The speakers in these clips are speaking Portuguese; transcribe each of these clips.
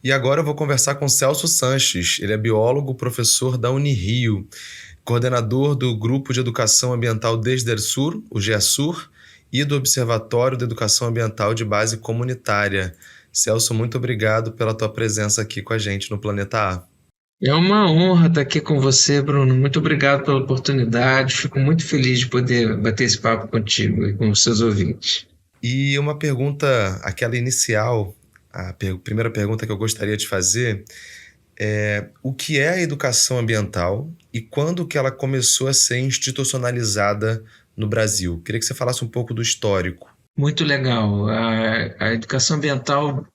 E agora eu vou conversar com Celso Sanches. Ele é biólogo, professor da Unirio, coordenador do Grupo de Educação Ambiental Desdersur, o GESUR, e do Observatório de Educação Ambiental de Base Comunitária. Celso, muito obrigado pela tua presença aqui com a gente no Planeta A. É uma honra estar aqui com você, Bruno. Muito obrigado pela oportunidade. Fico muito feliz de poder bater esse papo contigo e com os seus ouvintes. E uma pergunta, aquela inicial, primeira pergunta que eu gostaria de fazer é: o que é a educação ambiental e quando que ela começou a ser institucionalizada no Brasil? Queria que você falasse um pouco do histórico. Muito legal. A educação ambiental,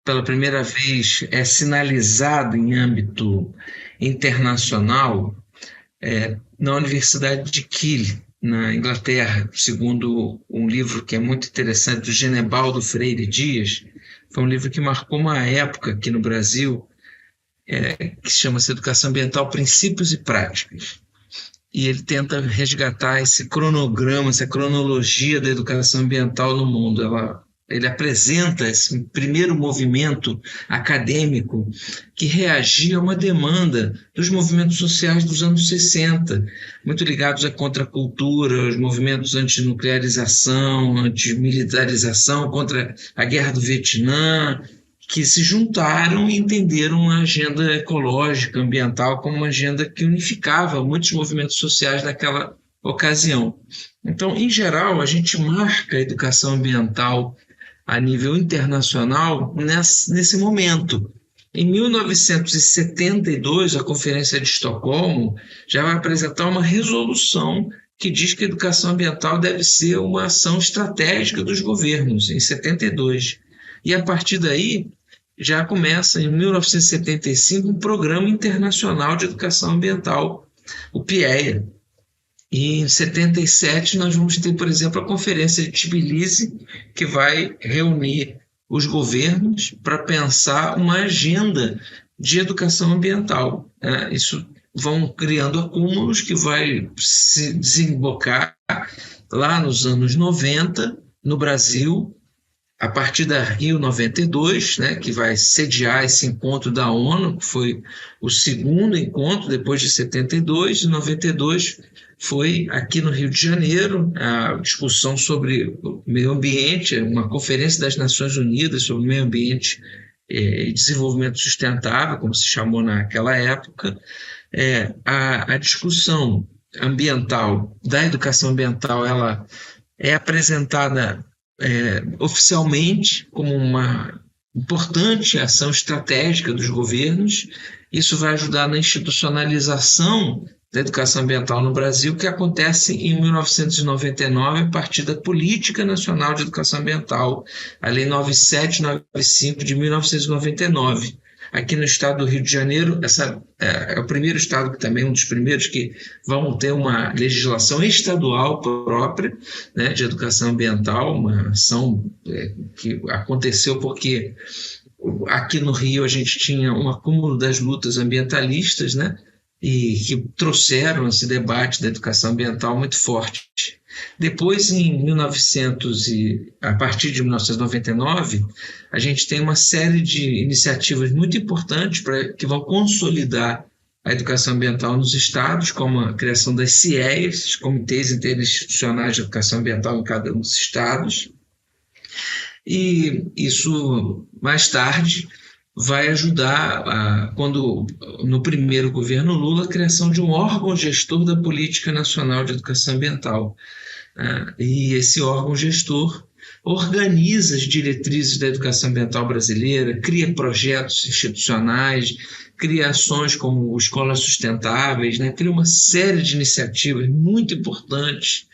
pela primeira vez, é sinalizada em âmbito internacional na Universidade de Keele, na Inglaterra, segundo um livro que é muito interessante, do Genebaldo Freire Dias. Foi um livro que marcou uma época aqui no Brasil, que chama-se Educação Ambiental, Princípios e Práticas. E ele tenta resgatar esse cronograma, essa cronologia da educação ambiental no mundo. Ele apresenta esse primeiro movimento acadêmico que reagia a uma demanda dos movimentos sociais dos anos 60, muito ligados à contracultura, os movimentos antinuclearização, antimilitarização, contra a guerra do Vietnã, que se juntaram e entenderam a agenda ecológica, ambiental, como uma agenda que unificava muitos movimentos sociais naquela ocasião. Então, em geral, a gente marca a educação ambiental a nível internacional nesse momento. Em 1972, a Conferência de Estocolmo já vai apresentar uma resolução que diz que a educação ambiental deve ser uma ação estratégica dos governos, em 72. E a partir daí, já começa, em 1975, um Programa Internacional de Educação Ambiental, o PIEA. E em 77 nós vamos ter, por exemplo, a Conferência de Tbilisi, que vai reunir os governos para pensar uma agenda de educação ambiental. Isso vão criando acúmulos que vai se desembocar lá nos anos 90, no Brasil, a partir da Rio 92, né, que vai sediar esse encontro da ONU, que foi o segundo encontro depois de 72, e 92 foi aqui no Rio de Janeiro, a discussão sobre o meio ambiente, uma conferência das Nações Unidas sobre o meio ambiente e desenvolvimento sustentável, como se chamou naquela época. A discussão ambiental, da educação ambiental, ela é apresentada oficialmente como uma importante ação estratégica dos governos. Isso vai ajudar na institucionalização da educação ambiental no Brasil, que acontece em 1999, a partir da Política Nacional de Educação Ambiental, a Lei 9795 de 1999. Aqui no estado do Rio de Janeiro, essa é o primeiro estado, que também é um dos primeiros que vão ter uma legislação estadual própria, né, de educação ambiental, uma ação que aconteceu porque aqui no Rio a gente tinha um acúmulo das lutas ambientalistas, né, e que trouxeram esse debate da educação ambiental muito forte. Depois, a partir de 1999, a gente tem uma série de iniciativas muito importantes que vão consolidar a educação ambiental nos estados, como a criação das CIEs, Comitês Interinstitucionais de Educação Ambiental em cada um dos estados. E isso, mais tarde, vai ajudar, quando no primeiro governo Lula, a criação de um órgão gestor da Política Nacional de Educação Ambiental. E esse órgão gestor organiza as diretrizes da educação ambiental brasileira, cria projetos institucionais, cria ações como escolas sustentáveis, né? Cria uma série de iniciativas muito importantes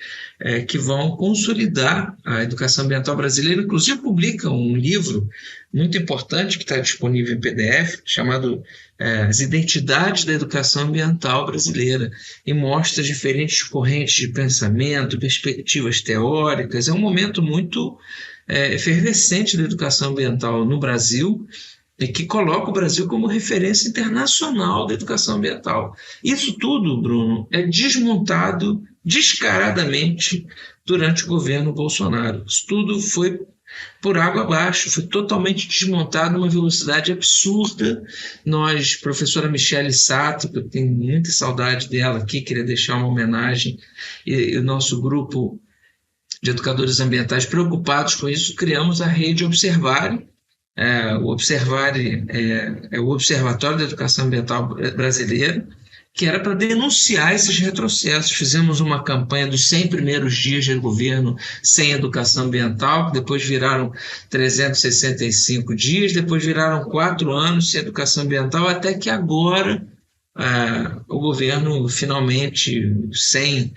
que vão consolidar a educação ambiental brasileira. Inclusive publica um livro muito importante que está disponível em PDF, chamado As Identidades da Educação Ambiental Brasileira, e mostra as diferentes correntes de pensamento, perspectivas teóricas. É um momento muito efervescente da educação ambiental no Brasil, e que coloca o Brasil como referência internacional da educação ambiental. Isso tudo, Bruno, é desmontado descaradamente durante o governo Bolsonaro. Isso tudo foi por água abaixo, foi totalmente desmontado numa velocidade absurda. Nós, professora Michele Sato, que eu tenho muita saudade dela aqui, queria deixar uma homenagem, e o nosso grupo de educadores ambientais preocupados com isso, criamos a rede Observari. O Observari é o Observatório da Educação Ambiental Brasileiro, que era para denunciar esses retrocessos. Fizemos uma campanha dos 100 primeiros dias de governo sem educação ambiental, que depois viraram 365 dias, depois viraram 4 anos sem educação ambiental, até que agora o governo finalmente, sem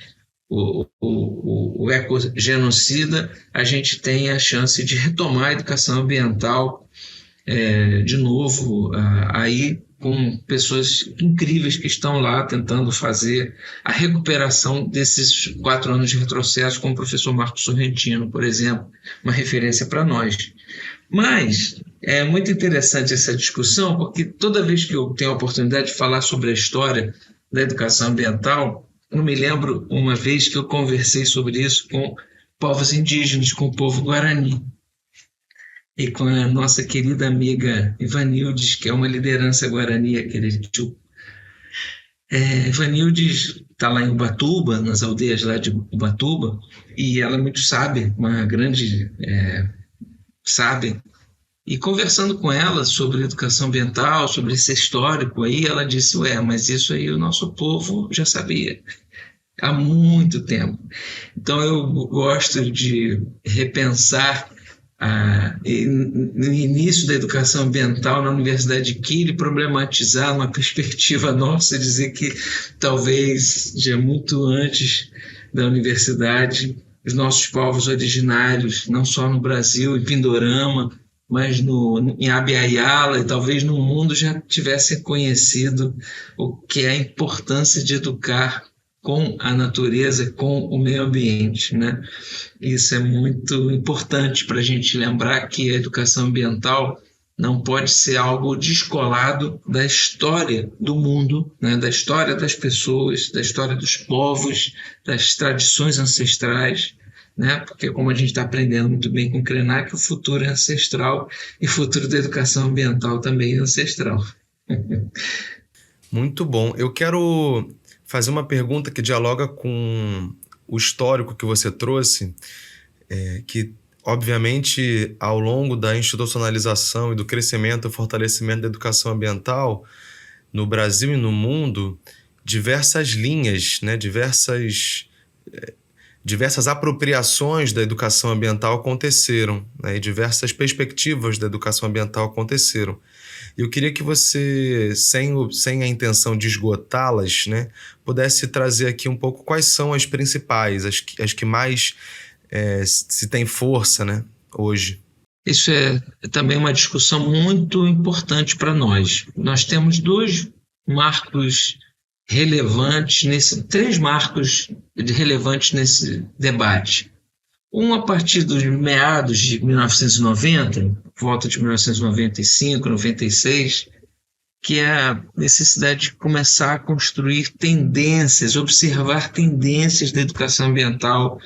o ecogenocida, a gente tem a chance de retomar a educação ambiental de novo, aí com pessoas incríveis que estão lá tentando fazer a recuperação desses 4 anos de retrocesso, como o professor Marcos Sorrentino, por exemplo, uma referência para nós. Mas é muito interessante essa discussão, porque toda vez que eu tenho a oportunidade de falar sobre a história da educação ambiental, eu me lembro uma vez que eu conversei sobre isso com povos indígenas, com o povo Guarani, e com a nossa querida amiga Ivanildes, que é uma liderança Guarani, acredito. Ivanildes está lá em Ubatuba, nas aldeias lá de Ubatuba, e ela é muito sábia, uma grande sábia. E conversando com ela sobre educação ambiental, sobre esse histórico aí, ela disse, mas isso aí o nosso povo já sabia há muito tempo. Então eu gosto de repensar no início da educação ambiental na Universidade de Kiel, problematizar uma perspectiva nossa, dizer que talvez já muito antes da universidade, os nossos povos originários, não só no Brasil, em Pindorama, mas em Abya-Yala e talvez no mundo já tivessem conhecido o que é a importância de educar com a natureza, com o meio ambiente, né? Isso é muito importante para a gente lembrar que a educação ambiental não pode ser algo descolado da história do mundo, né? Da história das pessoas, da história dos povos, das tradições ancestrais, né? Porque, como a gente está aprendendo muito bem com o Krenak, o futuro é ancestral e o futuro da educação ambiental também é ancestral. Muito bom. Eu quero fazer uma pergunta que dialoga com o histórico que você trouxe, que, obviamente, ao longo da institucionalização e do crescimento e fortalecimento da educação ambiental no Brasil e no mundo, diversas linhas, né, diversas apropriações da educação ambiental aconteceram, né, e diversas perspectivas da educação ambiental aconteceram. Eu queria que você, sem a intenção de esgotá-las, né, pudesse trazer aqui um pouco quais são as principais, as que mais se tem força, né, hoje. Isso é também uma discussão muito importante para nós. Nós temos 2 marcos relevantes, 3 marcos relevantes nesse debate. Um a partir dos meados de 1990, volta de 1995, 96, que é a necessidade de começar a construir tendências, observar tendências da educação ambiental,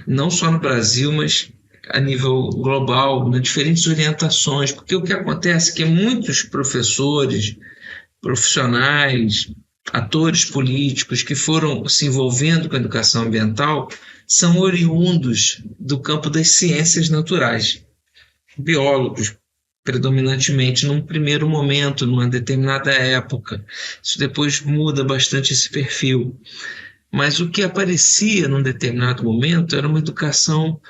não só no Brasil, mas a nível global, nas diferentes orientações, porque o que acontece é que muitos professores, profissionais, atores políticos que foram se envolvendo com a educação ambiental são oriundos do campo das ciências naturais, biólogos, predominantemente, num primeiro momento, numa determinada época. Isso depois muda bastante esse perfil. Mas o que aparecia num determinado momento era uma educação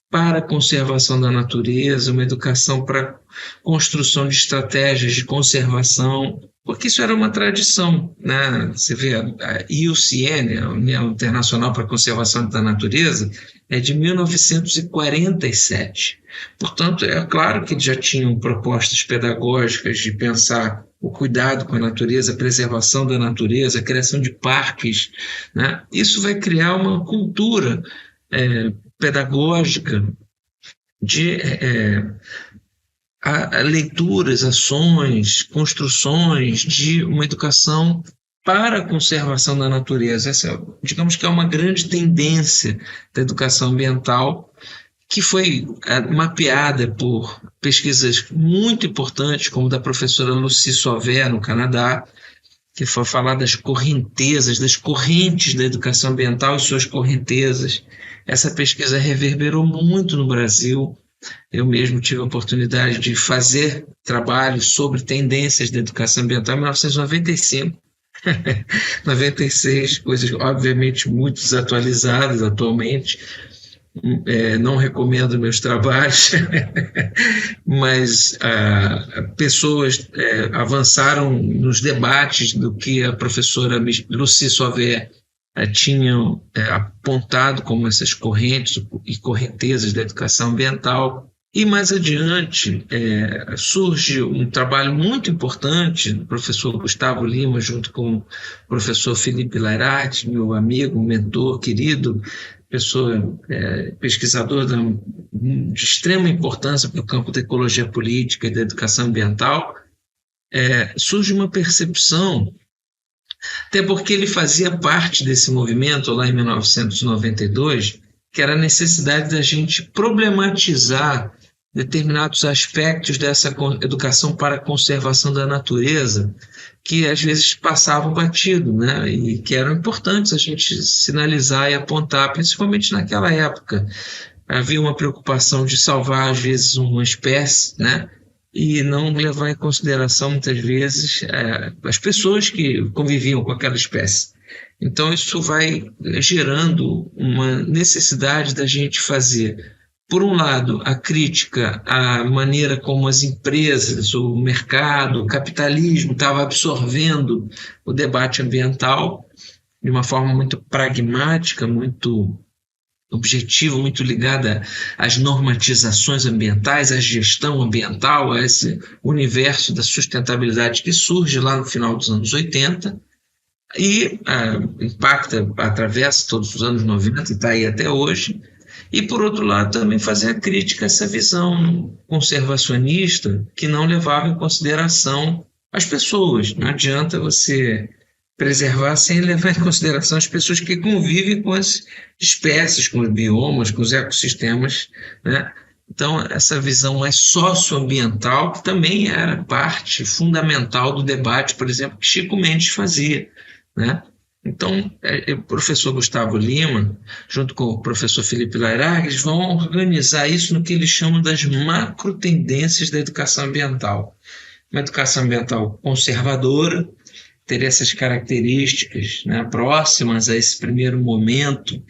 para a conservação da natureza, uma educação para construção de estratégias de conservação, porque isso era uma tradição, né? Você vê, a IUCN, a União Internacional para a Conservação da Natureza, é de 1947. Portanto, é claro que já tinham propostas pedagógicas de pensar o cuidado com a natureza, a preservação da natureza, a criação de parques, né? Isso vai criar uma cultura pedagógica de leituras, ações, construções de uma educação para a conservação da natureza. Essa, digamos que é uma grande tendência da educação ambiental que foi mapeada por pesquisas muito importantes, como da professora Lucy Sauvé, no Canadá, que foi falar das correntezas, das correntes da educação ambiental e suas correntezas. Essa pesquisa reverberou muito no Brasil. Eu mesmo tive a oportunidade de fazer trabalho sobre tendências da educação ambiental em 1995. 96, coisas obviamente muito desatualizadas atualmente. Não recomendo meus trabalhos, mas pessoas avançaram nos debates do que a professora Lucy Sauvé tinha apontado como essas correntes e correntezas da educação ambiental. E mais adiante surge um trabalho muito importante do professor Gustavo Lima, junto com o professor Felipe Lairati, meu amigo, mentor querido, pesquisador de extrema importância para o campo da ecologia política e da educação ambiental. Surge uma percepção, até porque ele fazia parte desse movimento lá em 1992, que era a necessidade da gente problematizar determinados aspectos dessa educação para a conservação da natureza, que às vezes passavam batido, né? E que eram importantes a gente sinalizar e apontar, principalmente naquela época. Havia uma preocupação de salvar, às vezes, uma espécie, né? E não levar em consideração, muitas vezes, as pessoas que conviviam com aquela espécie. Então, isso vai gerando uma necessidade da gente fazer, por um lado, a crítica à maneira como as empresas, o mercado, o capitalismo estava absorvendo o debate ambiental de uma forma muito pragmática, muito objetiva, muito ligada às normatizações ambientais, à gestão ambiental, a esse universo da sustentabilidade que surge lá no final dos anos 80 e impacta, atravessa todos os anos 90 e está aí até hoje. E, por outro lado, também fazer a crítica a essa visão conservacionista que não levava em consideração as pessoas. Não adianta você preservar sem levar em consideração as pessoas que convivem com as espécies, com os biomas, com os ecossistemas, né? Então, essa visão mais socioambiental, que também era parte fundamental do debate, por exemplo, que Chico Mendes fazia, né? Então, o professor Gustavo Lima, junto com o professor Felipe Lairati, vão organizar isso no que eles chamam das macro tendências da educação ambiental. Uma educação ambiental conservadora, ter essas características, né, próximas a esse primeiro momento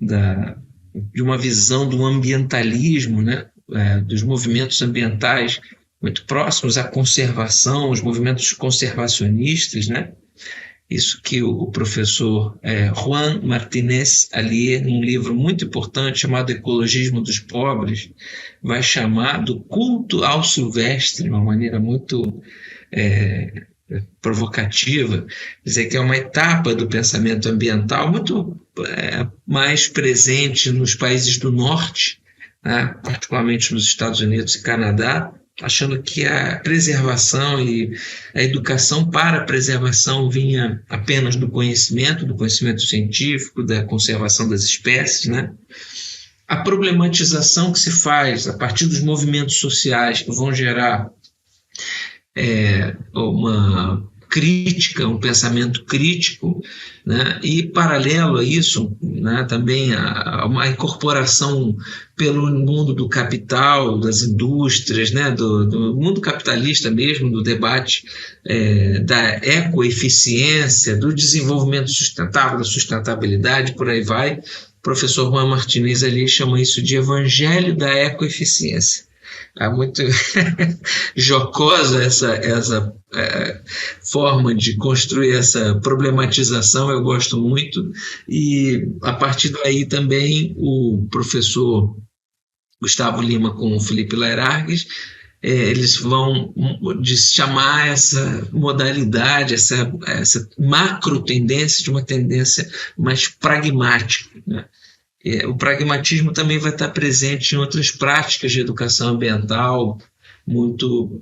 de uma visão do ambientalismo, né, dos movimentos ambientais muito próximos à conservação, os movimentos conservacionistas, né? Isso que o professor Juan Martínez Alier, num livro muito importante chamado Ecologismo dos Pobres, vai chamar do culto ao silvestre, de uma maneira muito provocativa, dizer que é uma etapa do pensamento ambiental muito mais presente nos países do norte, né, particularmente nos Estados Unidos e Canadá, achando que a preservação e a educação para a preservação vinha apenas do conhecimento científico, da conservação das espécies, né? A problematização que se faz a partir dos movimentos sociais que vão gerar uma crítica, um pensamento crítico, né? E paralelo a isso, né, também uma incorporação pelo mundo do capital, das indústrias, né, do mundo capitalista mesmo, do debate da ecoeficiência, do desenvolvimento sustentável, da sustentabilidade, por aí vai. O professor Juan Martínez ali chama isso de evangelho da ecoeficiência. É muito jocosa essa forma de construir essa problematização, eu gosto muito, e a partir daí também o professor Gustavo Lima com o Felipe Lairargues, eles vão chamar essa modalidade, essa macro tendência de uma tendência mais pragmática, né? O pragmatismo também vai estar presente em outras práticas de educação ambiental muito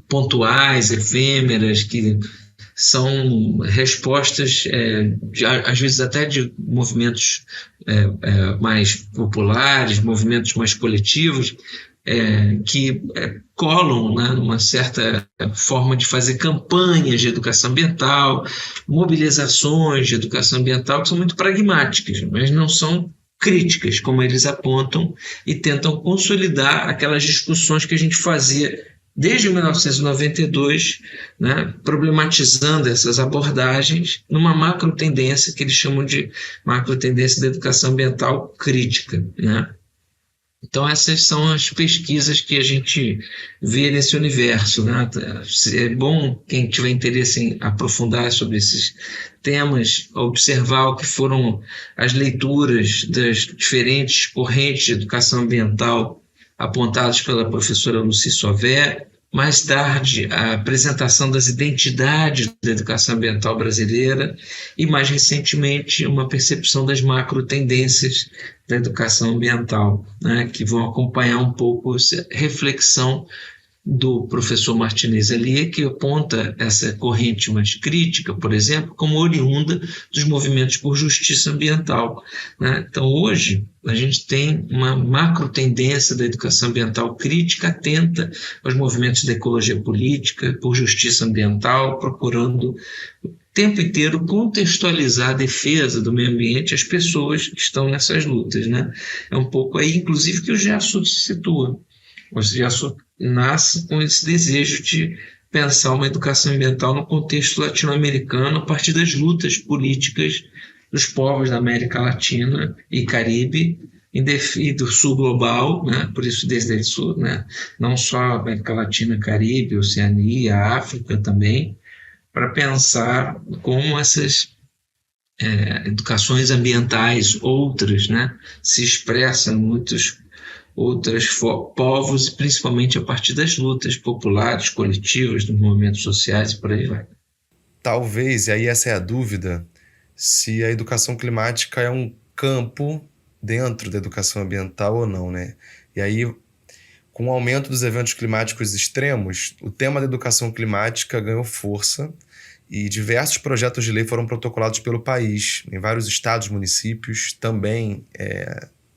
pontuais, efêmeras, que são respostas, às vezes até de movimentos mais populares, movimentos mais coletivos, que colam, né, numa certa forma de fazer campanhas de educação ambiental, mobilizações de educação ambiental que são muito pragmáticas, mas não são críticas, como eles apontam, e tentam consolidar aquelas discussões que a gente fazia desde 1992, né, problematizando essas abordagens numa macro tendência que eles chamam de macro tendência da educação ambiental crítica, né? Então, essas são as pesquisas que a gente vê nesse universo, né? É bom quem tiver interesse em aprofundar sobre esses temas, observar o que foram as leituras das diferentes correntes de educação ambiental apontadas pela professora Lucy Sauvé. Mais tarde, a apresentação das identidades da educação ambiental brasileira e, mais recentemente, uma percepção das macro tendências da educação ambiental, né, que vão acompanhar um pouco essa reflexão do professor Martinez Alier, que aponta essa corrente mais crítica, por exemplo, como oriunda dos movimentos por justiça ambiental, né? Então, hoje, a gente tem uma macro tendência da educação ambiental crítica, atenta aos movimentos da ecologia política, por justiça ambiental, procurando o tempo inteiro contextualizar a defesa do meio ambiente às pessoas que estão nessas lutas, né? É um pouco aí, inclusive, que o Gerson se situa. O Gerson nasce com esse desejo de pensar uma educação ambiental no contexto latino-americano a partir das lutas políticas dos povos da América Latina e Caribe e do Sul global, né? Por isso desde o Sul, né? Não só a América Latina, Caribe, Oceania, África também, para pensar como essas educações ambientais outras, né, se expressam em muitos outros povos, principalmente a partir das lutas populares, coletivas, dos movimentos sociais e por aí vai. Talvez, e aí essa é a dúvida, se a educação climática é um campo dentro da educação ambiental ou não, né? E aí, com o aumento dos eventos climáticos extremos, o tema da educação climática ganhou força e diversos projetos de lei foram protocolados pelo país, em vários estados, municípios, também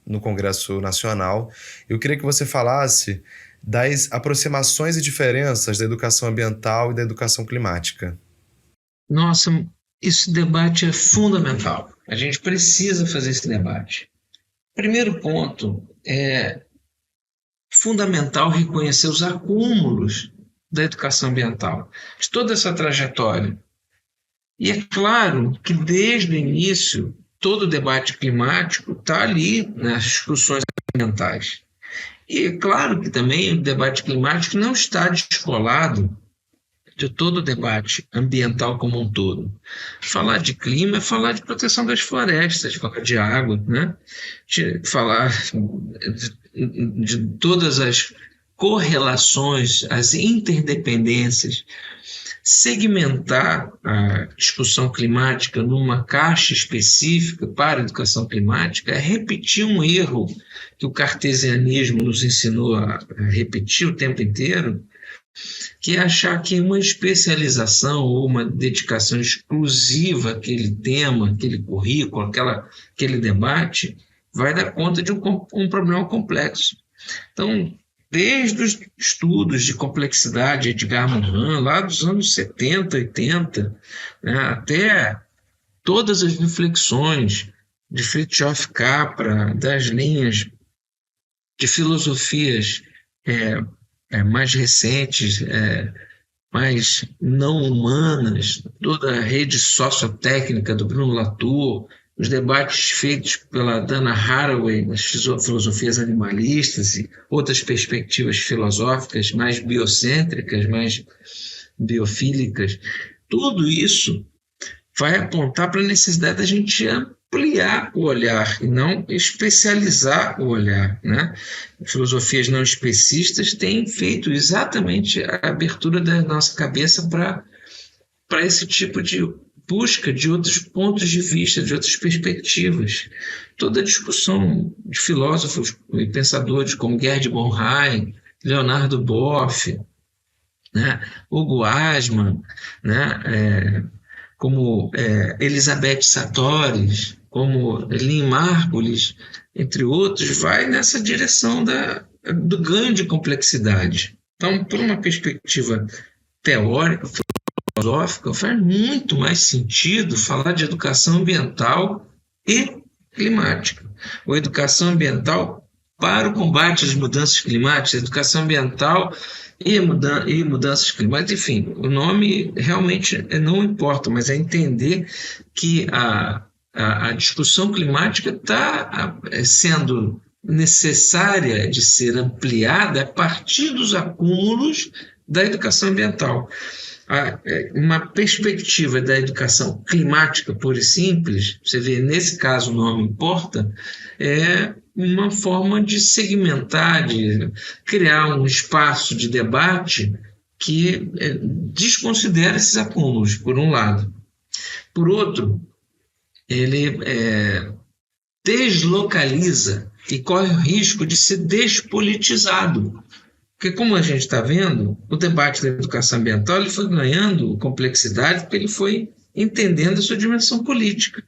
no Congresso Nacional. Eu queria que você falasse das aproximações e diferenças da educação ambiental e da educação climática. Nossa, esse debate é fundamental. A gente precisa fazer esse debate. Primeiro ponto, é fundamental reconhecer os acúmulos da educação ambiental, de toda essa trajetória. E é claro que desde o início, todo o debate climático está ali nas discussões ambientais. E é claro que também o debate climático não está descolado de todo o debate ambiental como um todo. Falar de clima é falar de proteção das florestas, falar de água, né? Falar de todas as correlações, as interdependências. Segmentar a discussão climática numa caixa específica para a educação climática é repetir um erro que o cartesianismo nos ensinou a repetir o tempo inteiro, que é achar que uma especialização ou uma dedicação exclusiva àquele tema, aquele currículo, aquele debate, vai dar conta de um problema complexo. Então, desde os estudos de complexidade de Edgar Morin, lá dos anos 70, 80, né, até todas as reflexões de Fritjof Capra, das linhas de filosofias mais recentes, mais não humanas, toda a rede sociotécnica do Bruno Latour, os debates feitos pela Dana Haraway nas filosofias animalistas e outras perspectivas filosóficas mais biocêntricas, mais biofílicas, tudo isso vai apontar para a necessidade da gente ampliar o olhar e não especializar o olhar, né? Filosofias não especistas têm feito exatamente a abertura da nossa cabeça para esse tipo de busca de outros pontos de vista, de outras perspectivas. Toda a discussão de filósofos e pensadores como Gerd Bornheim, Leonardo Boff, né? Hugo Asman, né? Como Elizabeth Satori, como Lynn Margulis, entre outros, vai nessa direção do ganho de complexidade. Então, por uma perspectiva teórica, filosófica, faz muito mais sentido falar de educação ambiental e climática, ou educação ambiental para o combate às mudanças climáticas, educação ambiental e mudanças climáticas, enfim, o nome realmente não importa, mas é entender que a discussão climática está sendo necessária de ser ampliada a partir dos acúmulos da educação ambiental. Uma perspectiva da educação climática pura e simples, você vê, nesse caso o nome importa, é uma forma de segmentar, de criar um espaço de debate que desconsidera esses acúmulos, por um lado. Por outro, ele deslocaliza e corre o risco de ser despolitizado. Porque, como a gente está vendo, o debate da educação ambiental ele foi ganhando complexidade porque ele foi entendendo a sua dimensão política.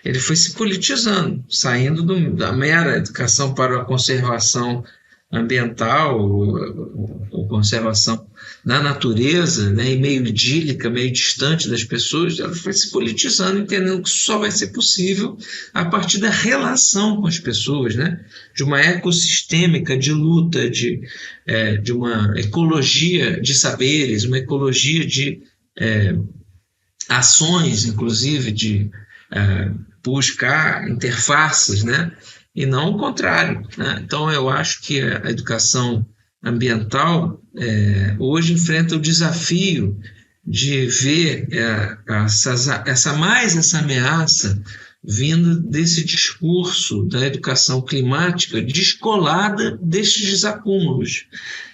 Ele foi se politizando, saindo da mera educação para a conservação ambiental, ou conservação da natureza, né, e meio idílica, meio distante das pessoas. Ela foi se politizando, entendendo que só vai ser possível a partir da relação com as pessoas, né, de uma ecossistêmica de luta, de uma ecologia de saberes, uma ecologia de ações, inclusive, de buscar interfaces, né? E não o contrário, né? Então, eu acho que a educação ambiental hoje enfrenta o desafio de ver essa ameaça vindo desse discurso da educação climática descolada destes desacúmulos.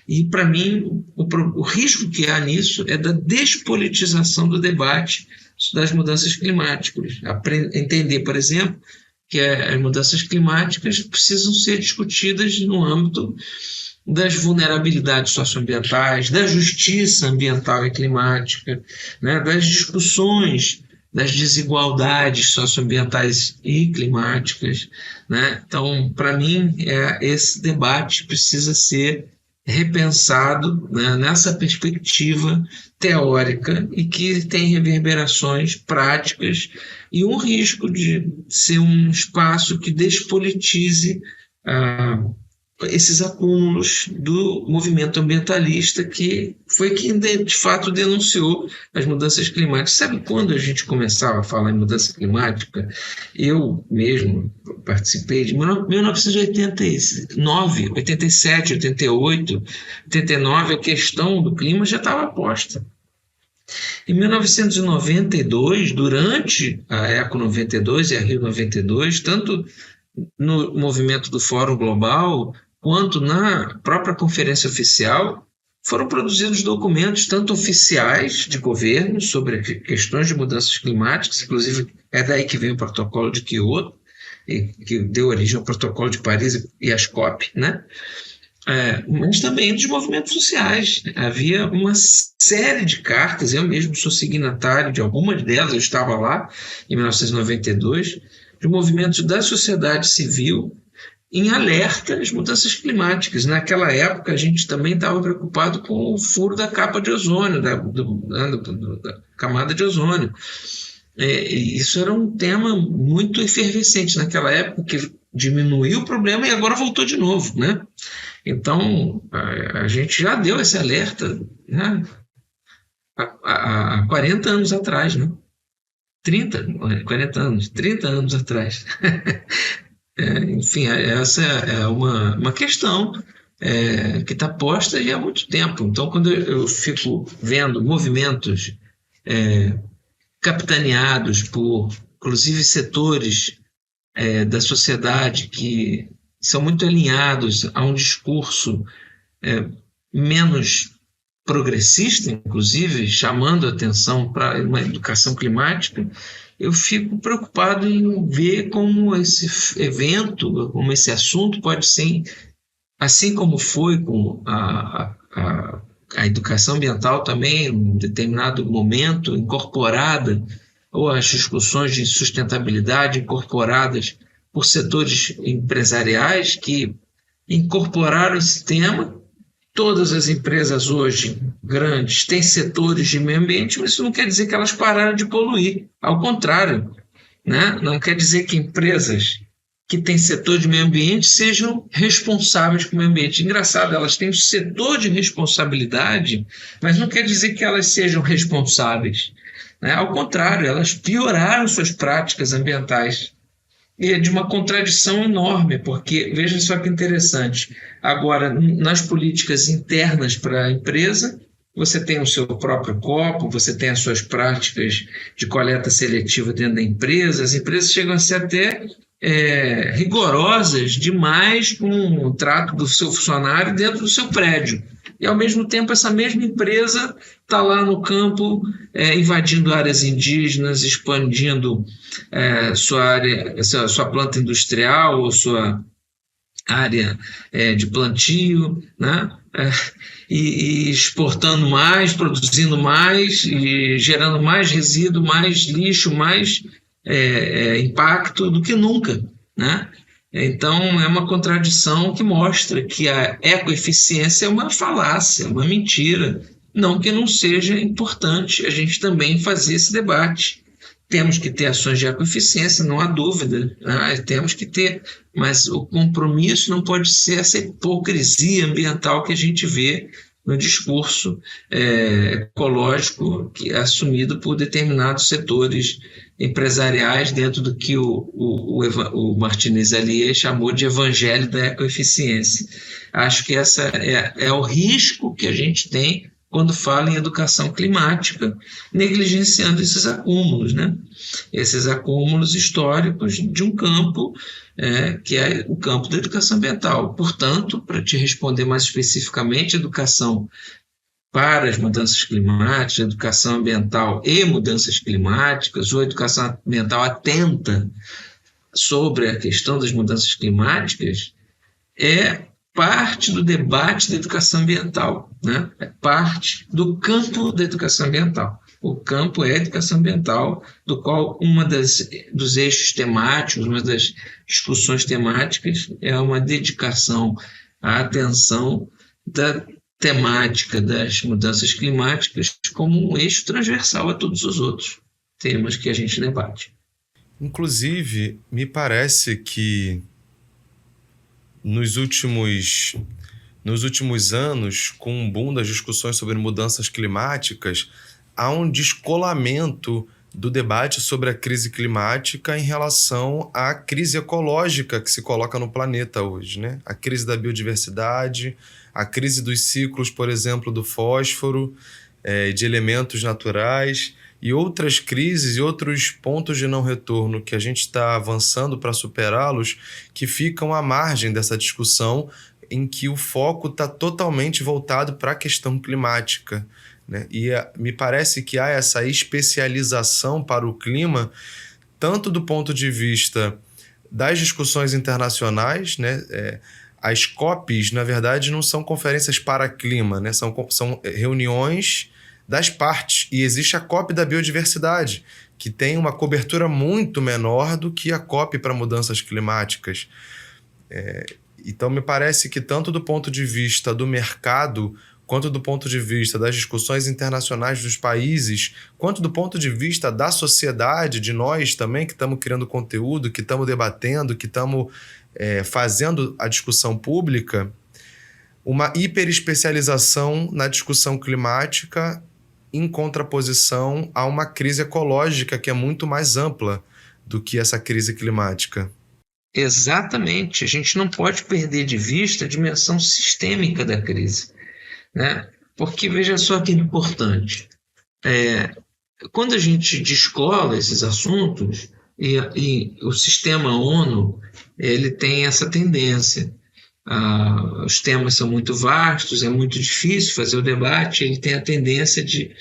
E, para mim, o risco que há nisso é da despolitização do debate das mudanças climáticas. Entender, por exemplo, que as mudanças climáticas precisam ser discutidas no âmbito das vulnerabilidades socioambientais, da justiça ambiental e climática, né, das discussões das desigualdades socioambientais e climáticas, né? Então, para mim, esse debate precisa ser repensado, né, nessa perspectiva teórica e que tem reverberações práticas e um risco de ser um espaço que despolitize esses acúmulos do movimento ambientalista, que foi quem de fato denunciou as mudanças climáticas. Sabe quando a gente começava a falar em mudança climática? Eu mesmo participei de 1989, 87, 88, 89, a questão do clima já estava posta. Em 1992, durante a Eco 92 e a Rio 92, tanto no movimento do Fórum Global, quanto na própria conferência oficial, foram produzidos documentos tanto oficiais de governo sobre questões de mudanças climáticas, inclusive é daí que vem o protocolo de Kyoto, que deu origem ao protocolo de Paris e às COP, né? Mas também dos movimentos sociais. Havia uma série de cartas, eu mesmo sou signatário de algumas delas, eu estava lá em 1992, de movimentos da sociedade civil em alerta às mudanças climáticas. Naquela época, a gente também estava preocupado com o furo da capa de ozônio, da camada de ozônio. Isso era um tema muito efervescente naquela época, que diminuiu o problema e agora voltou de novo, né? Então, a gente já deu esse alerta, né, há 40 anos atrás, né? 40 anos, 30 anos atrás. Enfim, essa é uma questão que está posta há muito tempo. Então, quando eu fico vendo movimentos capitaneados por, inclusive, setores da sociedade que são muito alinhados a um discurso menos progressista, inclusive, chamando a atenção para uma educação climática, eu fico preocupado em ver como esse evento, como esse assunto pode ser, assim como foi com a a educação ambiental também, em um determinado momento, incorporada, ou as discussões de sustentabilidade incorporadas por setores empresariais que incorporaram esse tema. Todas as empresas hoje grandes têm setores de meio ambiente, mas isso não quer dizer que elas pararam de poluir. Ao contrário, né? Não quer dizer que empresas que têm setor de meio ambiente sejam responsáveis pelo meio ambiente. Engraçado, elas têm o setor de responsabilidade, mas não quer dizer que elas sejam responsáveis, né? Ao contrário, elas pioraram suas práticas ambientais. E é de uma contradição enorme, porque, veja só que interessante, agora, nas políticas internas para a empresa, você tem o seu próprio copo, você tem as suas práticas de coleta seletiva dentro da empresa, as empresas chegam a ser até rigorosas demais com o trato do seu funcionário dentro do seu prédio. E, ao mesmo tempo, essa mesma empresa está lá no campo invadindo áreas indígenas, expandindo sua planta industrial ou sua área de plantio, né? E exportando mais, produzindo mais, e gerando mais resíduo, mais lixo, mais impacto do que nunca, né? Então, é uma contradição que mostra que a ecoeficiência é uma falácia, uma mentira. Não que não seja importante a gente também fazer esse debate. Temos que ter ações de ecoeficiência, não há dúvida, né? Temos que ter, mas o compromisso não pode ser essa hipocrisia ambiental que a gente vê no discurso ecológico assumido por determinados setores empresariais dentro do que o Martinez Alier chamou de evangelho da ecoeficiência. Acho que essa é o risco que a gente tem quando fala em educação climática, negligenciando esses acúmulos, né? Esses acúmulos históricos de um campo que é o campo da educação ambiental. Portanto, para te responder mais especificamente, educação para as mudanças climáticas, educação ambiental e mudanças climáticas, ou educação ambiental atenta sobre a questão das mudanças climáticas, é parte do debate da educação ambiental, né? É parte do campo da educação ambiental. O campo é a educação ambiental, do qual dos eixos temáticos, uma das discussões temáticas é uma dedicação à atenção da temática das mudanças climáticas como um eixo transversal a todos os outros temas que a gente debate. Inclusive, me parece que nos últimos anos, com o boom das discussões sobre mudanças climáticas, há um descolamento do debate sobre a crise climática em relação à crise ecológica que se coloca no planeta hoje, né? A crise da biodiversidade, a crise dos ciclos, por exemplo, do fósforo, de elementos naturais e outras crises e outros pontos de não retorno que a gente está avançando para superá-los, que ficam à margem dessa discussão em que o foco está totalmente voltado para a questão climática, né? E me parece que há essa especialização para o clima, tanto do ponto de vista das discussões internacionais, né? As COPs, na verdade, não são conferências para clima, né? São reuniões das partes. E existe a COP da biodiversidade, que tem uma cobertura muito menor do que a COP para mudanças climáticas. Então, me parece que tanto do ponto de vista do mercado, quanto do ponto de vista das discussões internacionais dos países, quanto do ponto de vista da sociedade, de nós também, que estamos criando conteúdo, que estamos debatendo, que estamos fazendo a discussão pública, uma hiperespecialização na discussão climática em contraposição a uma crise ecológica que é muito mais ampla do que essa crise climática. Exatamente. A gente não pode perder de vista a dimensão sistêmica da crise, né? Porque veja só que importante. Quando a gente descola esses assuntos, e o sistema ONU ele tem essa tendência. Os temas são muito vastos, é muito difícil fazer o debate, ele tem a tendência de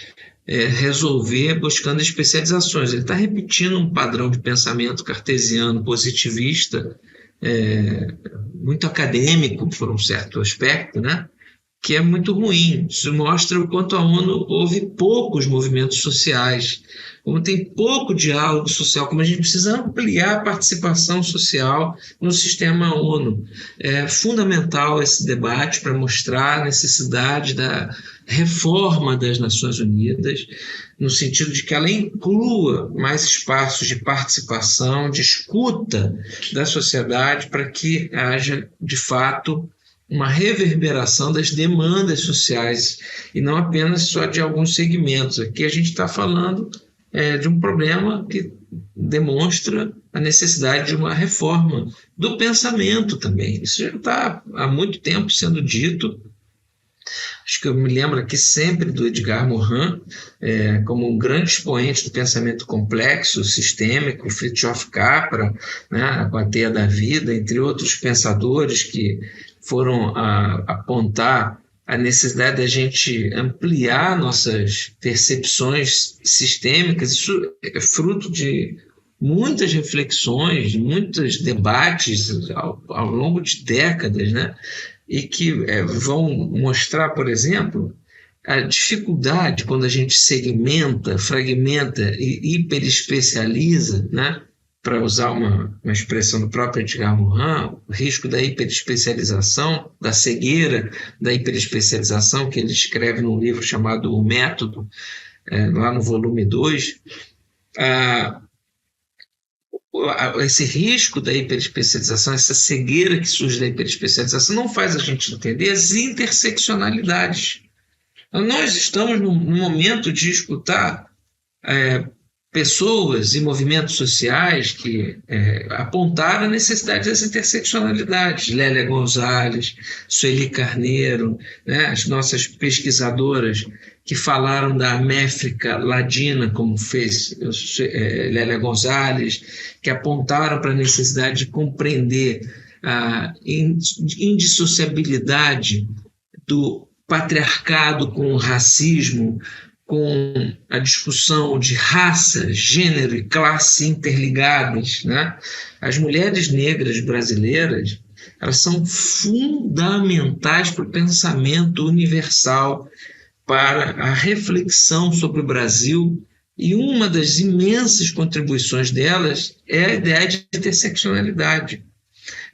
resolver buscando especializações. Ele está repetindo um padrão de pensamento cartesiano positivista, muito acadêmico por um certo aspecto, né? que é muito ruim. Isso mostra o quanto a ONU houve poucos movimentos sociais, como tem pouco diálogo social, como a gente precisa ampliar a participação social no sistema ONU. É fundamental esse debate para mostrar a necessidade da reforma das Nações Unidas, no sentido de que ela inclua mais espaços de participação, de escuta da sociedade, para que haja, de fato, uma reverberação das demandas sociais e não apenas só de alguns segmentos. Aqui a gente está falando de um problema que demonstra a necessidade de uma reforma do pensamento também. Isso já está há muito tempo sendo dito. Acho que eu me lembro aqui sempre do Edgar Morin, como um grande expoente do pensamento complexo, sistêmico, Fritjof Capra, né, com a Teia da Vida, entre outros pensadores que foram apontar a necessidade da gente ampliar nossas percepções sistêmicas. Isso é fruto de muitas reflexões, muitos debates ao longo de décadas, né? E que vão mostrar, por exemplo, a dificuldade quando a gente segmenta, fragmenta e hiperespecializa, né? Para usar uma expressão do próprio Edgar Morin, o risco da hiperespecialização, da cegueira da hiperespecialização, que ele escreve num livro chamado O Método, lá no volume 2, esse risco da hiperespecialização, essa cegueira que surge da hiperespecialização, não faz a gente entender as interseccionalidades. Nós estamos num momento de escutar pessoas e movimentos sociais que apontaram a necessidade das interseccionalidades. Lélia Gonzalez, Sueli Carneiro, né, as nossas pesquisadoras que falaram da América Latina, como fez Lélia Gonzalez, que apontaram para a necessidade de compreender a indissociabilidade do patriarcado com o racismo, com a discussão de raça, gênero e classe interligadas, né? As mulheres negras brasileiras, elas são fundamentais para o pensamento universal, para a reflexão sobre o Brasil, e uma das imensas contribuições delas é a ideia de interseccionalidade.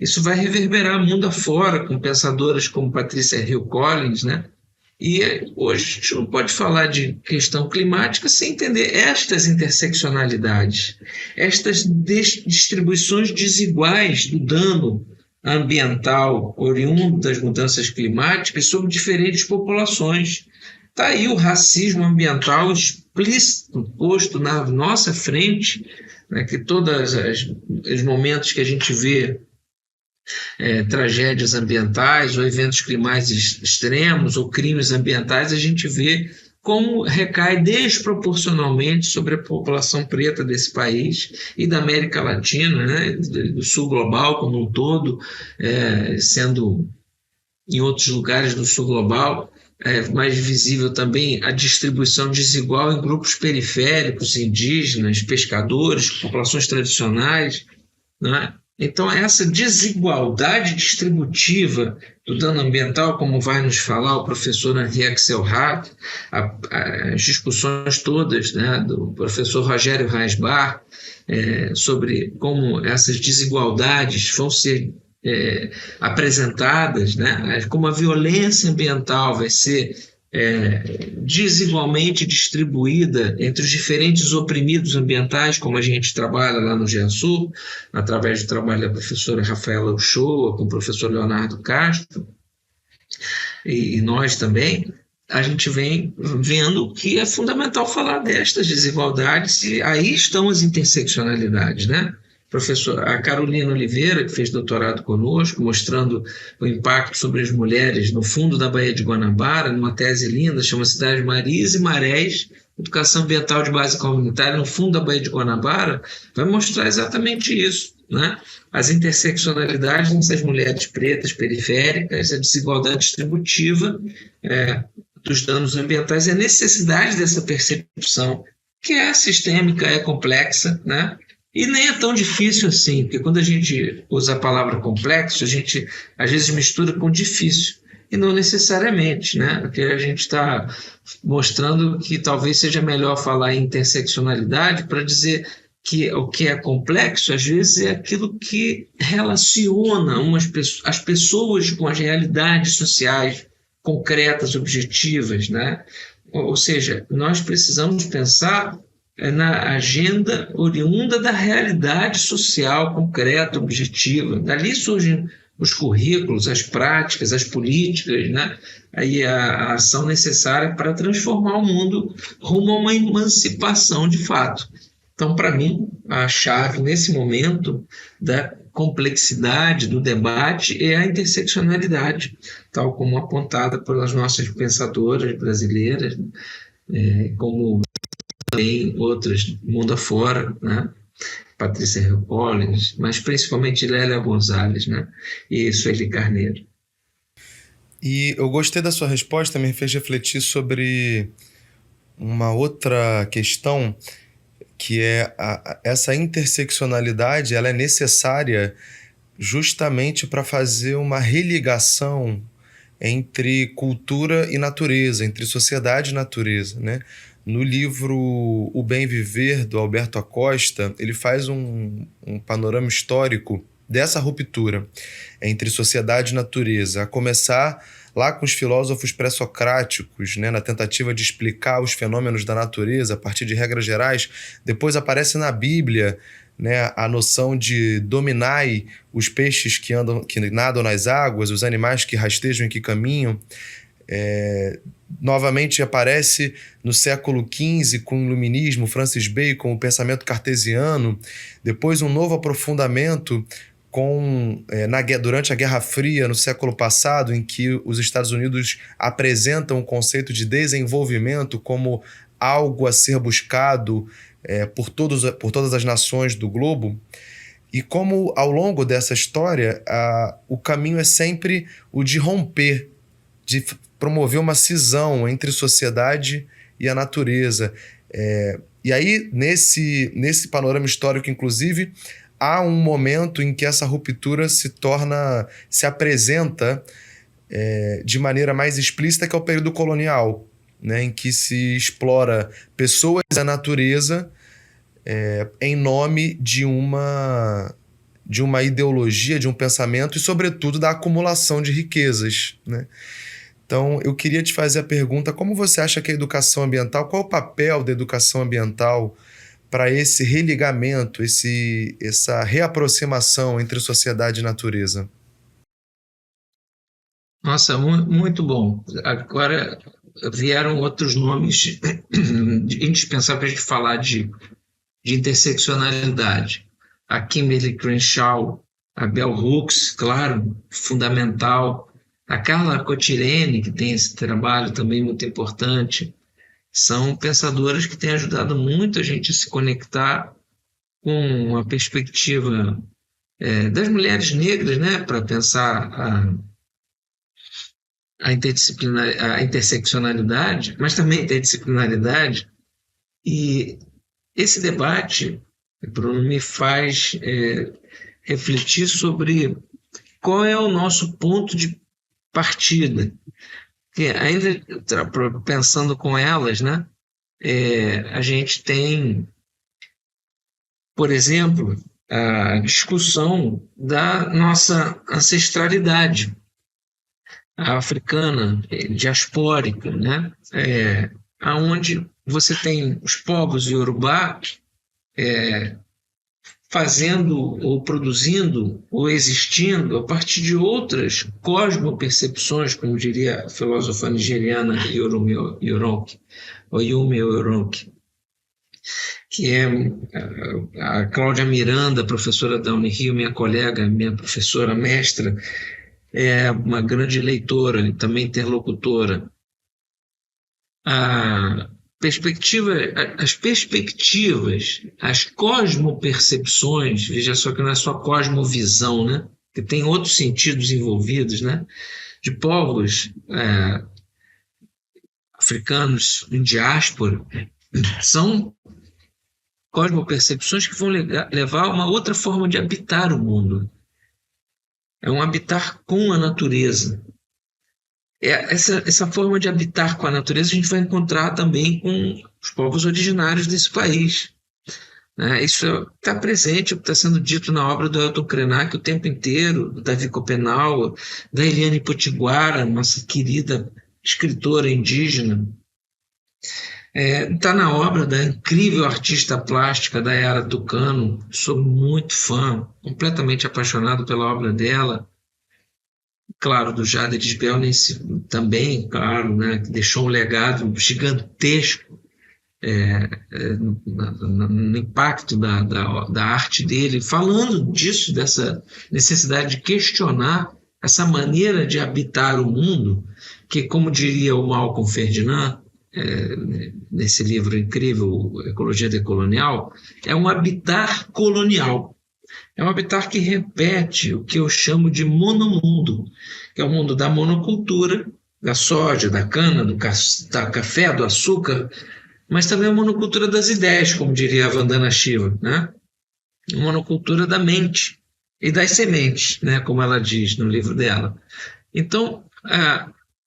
Isso vai reverberar mundo afora, com pensadoras como Patrícia Hill Collins, né? E hoje a gente não pode falar de questão climática sem entender estas interseccionalidades, estas distribuições desiguais do dano ambiental oriundo das mudanças climáticas sobre diferentes populações. Está aí o racismo ambiental explícito, posto na nossa frente, né, que todos os momentos que a gente vê tragédias ambientais ou eventos climáticos extremos ou crimes ambientais, a gente vê como recai desproporcionalmente sobre a população preta desse país e da América Latina, né, do sul global como um todo, sendo em outros lugares do sul global mais visível também a distribuição desigual em grupos periféricos, indígenas, pescadores, populações tradicionais, né? Então, essa desigualdade distributiva do dano ambiental, como vai nos falar o professor Henri Axelrad, as discussões todas, né, do professor Rogério Reisbach, sobre como essas desigualdades vão ser apresentadas, né, como a violência ambiental vai ser desigualmente distribuída entre os diferentes oprimidos ambientais, como a gente trabalha lá no GEASUR, através do trabalho da professora Rafaela Uchoa, com o professor Leonardo Castro, e nós também, a gente vem vendo que é fundamental falar destas desigualdades, e aí estão as interseccionalidades, né? A Carolina Oliveira, que fez doutorado conosco, mostrando o impacto sobre as mulheres no fundo da Baía de Guanabara, numa tese linda, chama-se Das Marias e Marés, Educação Ambiental de Base Comunitária no fundo da Baía de Guanabara, vai mostrar exatamente isso, né? As interseccionalidades dessas mulheres pretas periféricas, a desigualdade distributiva dos danos ambientais e a necessidade dessa percepção, que é sistêmica, é complexa, né? E nem é tão difícil assim, porque quando a gente usa a palavra complexo, a gente às vezes mistura com difícil. e não necessariamente, né? Porque a gente está mostrando que talvez seja melhor falar em interseccionalidade para dizer que o que é complexo, às vezes, é aquilo que relaciona as pessoas com as realidades sociais concretas, objetivas, né? Ou seja, nós precisamos pensar na agenda oriunda da realidade social concreta, objetiva. Dali surgem os currículos, as práticas, as políticas, né? Aí a ação necessária para transformar o mundo rumo a uma emancipação de fato. Então, para mim, a chave nesse momento da complexidade do debate é a interseccionalidade, tal como apontada pelas nossas pensadoras brasileiras, como também outras mundo afora, né? Patrícia Hill Collins, mas principalmente Lélia Gonzalez, né? E Sueli Carneiro. E eu gostei da sua resposta, me fez refletir sobre uma outra questão, que é essa interseccionalidade. Ela é necessária justamente para fazer uma religação entre cultura e natureza, entre sociedade e natureza, né? No livro O Bem Viver, do Alberto Acosta, ele faz um panorama histórico dessa ruptura entre sociedade e natureza, a começar lá com os filósofos pré-socráticos, né, na tentativa de explicar os fenômenos da natureza a partir de regras gerais. Depois aparece na Bíblia, né, a noção de dominai os peixes que nadam nas águas, os animais que rastejam e que caminham. Novamente aparece no século XV com o Iluminismo, Francis Bacon, o pensamento cartesiano. Depois um novo aprofundamento durante a Guerra Fria, no século passado, em que os Estados Unidos apresentam o conceito de desenvolvimento como algo a ser buscado por todas as nações do globo. E como, ao longo dessa história, o caminho é sempre o de romper, de promover uma cisão entre sociedade e a natureza. E aí, nesse panorama histórico, inclusive, há um momento em que essa ruptura se apresenta de maneira mais explícita, que é o período colonial, né, em que se explora pessoas e a natureza em nome de uma ideologia, de um pensamento e, sobretudo, da acumulação de riquezas, né? Então, eu queria te fazer a pergunta: como você acha que a educação ambiental, qual é o papel da educação ambiental para esse religamento, essa reaproximação entre sociedade e natureza? Nossa, muito bom. Agora vieram outros nomes indispensáveis para a gente falar de interseccionalidade. A Kimberly Crenshaw, a Bell Hooks, claro, fundamental. A Carla Cotirene, que tem esse trabalho também muito importante. São pensadoras que têm ajudado muito a gente a se conectar com a perspectiva das mulheres negras, né, para pensar a interseccionalidade, mas também a interdisciplinaridade. E esse debate, Bruno, me faz refletir sobre qual é o nosso ponto de partida. Porque ainda pensando com elas, né, a gente tem, por exemplo, a discussão da nossa ancestralidade africana, diaspórica, né, onde você tem os povos iorubá fazendo ou produzindo ou existindo a partir de outras cosmopercepções, como diria a filósofa nigeriana Yumi Oronke, que é a Cláudia Miranda, professora da Unirio, minha colega, minha professora mestra, é uma grande leitora e também interlocutora. As perspectivas, as cosmopercepções, veja só que não é só cosmovisão, né? Que tem outros sentidos envolvidos, né? De povos africanos em diáspora, são cosmopercepções que vão levar a uma outra forma de habitar o mundo. É um habitar com a natureza. Essa forma de habitar com a natureza a gente vai encontrar também com os povos originários desse país, né? Isso está presente, está sendo dito na obra do Ailton Krenak o tempo inteiro, do Davi Copenau, da Eliane Potiguara, nossa querida escritora indígena. Está na obra da incrível artista plástica Dayara Tucano, sou muito fã, completamente apaixonado pela obra dela. Claro, do Jade Lisbelnens também, claro, né, que deixou um legado gigantesco no impacto da arte dele, falando disso, dessa necessidade de questionar essa maneira de habitar o mundo, que, como diria o Malcolm Ferdinand, nesse livro incrível, Ecologia Decolonial, é um habitar colonial. É um habitar que repete o que eu chamo de monomundo, que é o mundo da monocultura, da soja, da cana, do café, do açúcar, mas também a monocultura das ideias, como diria a Vandana Shiva, né? A monocultura da mente e das sementes, né? Como ela diz no livro dela. Então,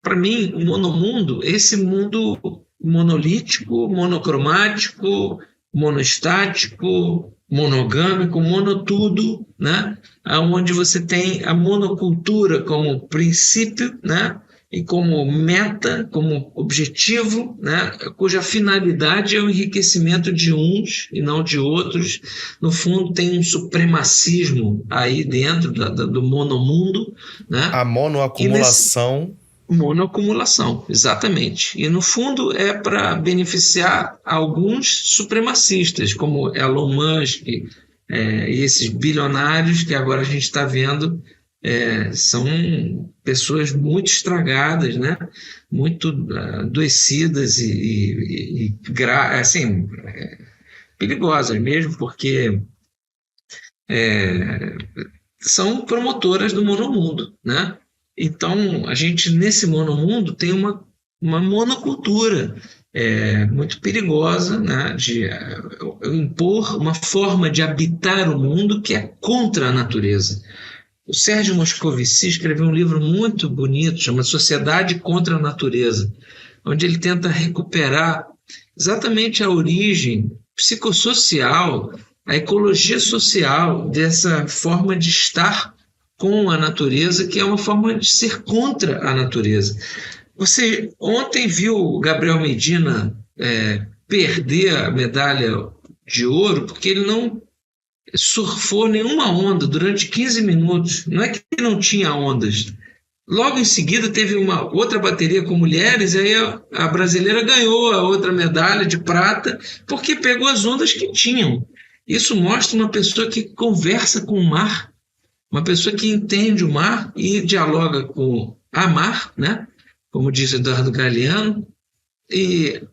para mim, o monomundo, esse mundo monolítico, monocromático, monoestático, monogâmico, monotudo, né? Onde você tem a monocultura como princípio, né? E como meta, como objetivo, né? Cuja finalidade é o enriquecimento de uns e não de outros. No fundo, tem um supremacismo aí dentro do monomundo, né? A monoacumulação. Monoacumulação, exatamente. E, no fundo, é para beneficiar alguns supremacistas, como Elon Musk e esses bilionários que agora a gente está vendo, são pessoas muito estragadas, né? Muito adoecidas e assim, perigosas mesmo, porque são promotoras do monomundo, né? Então, a gente, nesse monomundo, tem uma monocultura muito perigosa, né, de impor uma forma de habitar o mundo que é contra a natureza. O Sérgio Moscovici escreveu um livro muito bonito, chama Sociedade contra a Natureza, onde ele tenta recuperar exatamente a origem psicossocial, a ecologia social dessa forma de estar com a natureza, que é uma forma de ser contra a natureza. Você ontem viu o Gabriel Medina perder a medalha de ouro porque ele não surfou nenhuma onda durante 15 minutos. Não é que não tinha ondas. Logo em seguida teve uma outra bateria com mulheres, e aí a brasileira ganhou a outra medalha de prata porque pegou as ondas que tinham. Isso mostra uma pessoa que conversa com o mar, uma pessoa que entende o mar e dialoga com a mar, né? Como diz Eduardo Galeano, e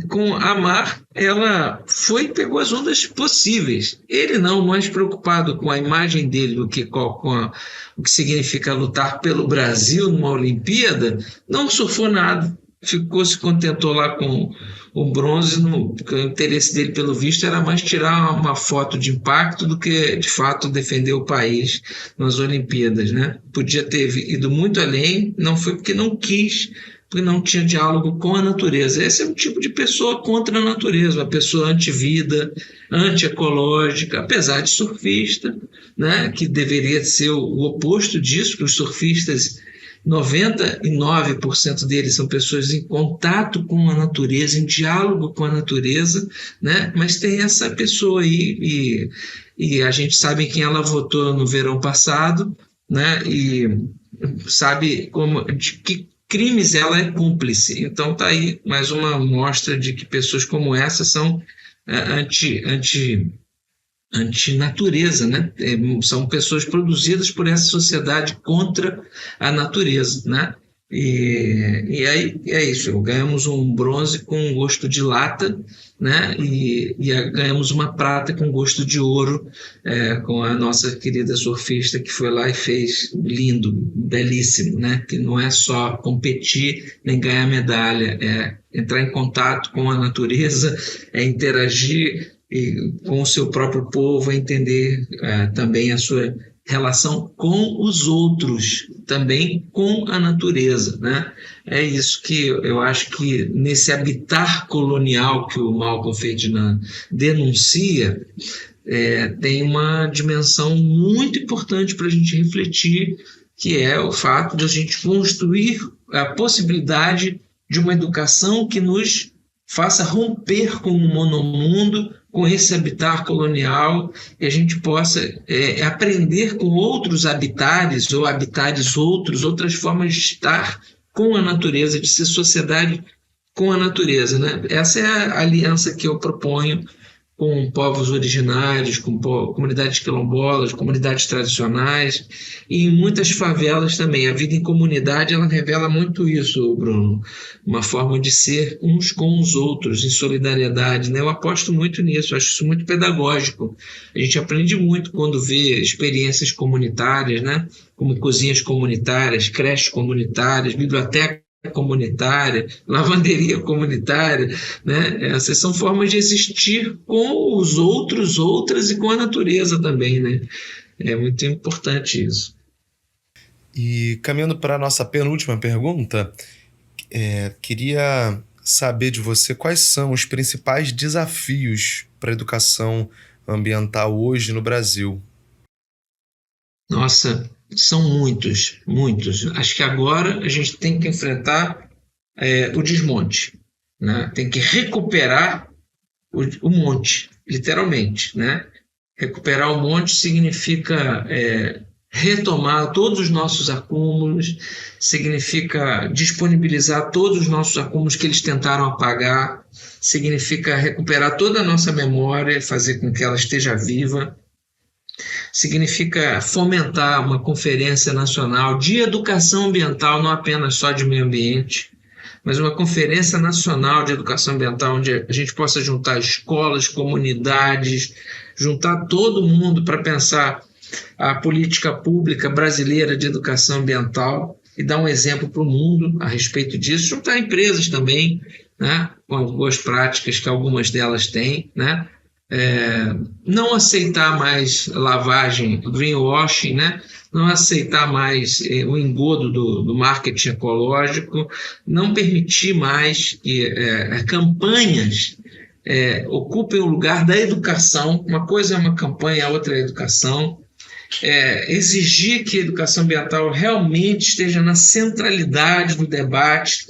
com a mar ela foi e pegou as ondas possíveis. Ele não, mais preocupado com a imagem dele do que com o que significa lutar pelo Brasil numa Olimpíada, não surfou nada. Se contentou lá com o bronze, porque o interesse dele, pelo visto, era mais tirar uma foto de impacto do que, de fato, defender o país nas Olimpíadas, né? Podia ter ido muito além, não foi porque não quis, porque não tinha diálogo com a natureza. Esse é um tipo de pessoa contra a natureza, uma pessoa anti-vida, anti-ecológica, apesar de surfista, né? Que deveria ser o oposto disso, que os surfistas, 99% deles são pessoas em contato com a natureza, em diálogo com a natureza, né? Mas tem essa pessoa aí, e a gente sabe quem ela votou no verão passado, né? E sabe de que crimes ela é cúmplice. Então está aí mais uma mostra de que pessoas como essa são antinatureza, né? São pessoas produzidas por essa sociedade contra a natureza, né? E aí é isso, ganhamos um bronze com gosto de lata, né? E ganhamos uma prata com gosto de ouro, com a nossa querida surfista que foi lá e fez lindo, belíssimo, né? Que não é só competir nem ganhar medalha, é entrar em contato com a natureza, é interagir com o seu próprio povo, entender também a sua relação com os outros, também com a natureza, né? É isso que eu acho que nesse habitar colonial que o Malcolm Ferdinand denuncia, tem uma dimensão muito importante para a gente refletir, que é o fato de a gente construir a possibilidade de uma educação que nos faça romper com o monomundo, com esse habitar colonial, e a gente possa aprender com outros habitares ou habitares outras formas de estar com a natureza, de ser sociedade com a natureza, né? Essa é a aliança que eu proponho com povos originários, com comunidades quilombolas, comunidades tradicionais, e em muitas favelas também. A vida em comunidade, ela revela muito isso, Bruno, uma forma de ser uns com os outros, em solidariedade, né? Eu aposto muito nisso, acho isso muito pedagógico. A gente aprende muito quando vê experiências comunitárias, né? Como cozinhas comunitárias, creches comunitárias, biblioteca comunitária, lavanderia comunitária, né? Essas são formas de existir com os outros, outras e com a natureza também, né? É muito importante isso. E caminhando para a nossa penúltima pergunta, queria saber de você quais são os principais desafios para a educação ambiental hoje no Brasil. Nossa, são muitos, muitos. Acho que agora a gente tem que enfrentar o desmonte, né? Tem que recuperar o monte, literalmente, né? Recuperar o monte significa retomar todos os nossos acúmulos, significa disponibilizar todos os nossos acúmulos que eles tentaram apagar, significa recuperar toda a nossa memória, fazer com que ela esteja viva, significa fomentar uma conferência nacional de educação ambiental, não apenas só de meio ambiente, mas uma conferência nacional de educação ambiental, onde a gente possa juntar escolas, comunidades, juntar todo mundo para pensar a política pública brasileira de educação ambiental e dar um exemplo para o mundo a respeito disso, juntar empresas também, né, com as boas práticas que algumas delas têm, né? Não aceitar mais lavagem, greenwashing, né? Não aceitar mais o engodo do marketing ecológico, não permitir mais que campanhas ocupem o lugar da educação. Uma coisa é uma campanha, a outra é a educação. Exigir que a educação ambiental realmente esteja na centralidade do debate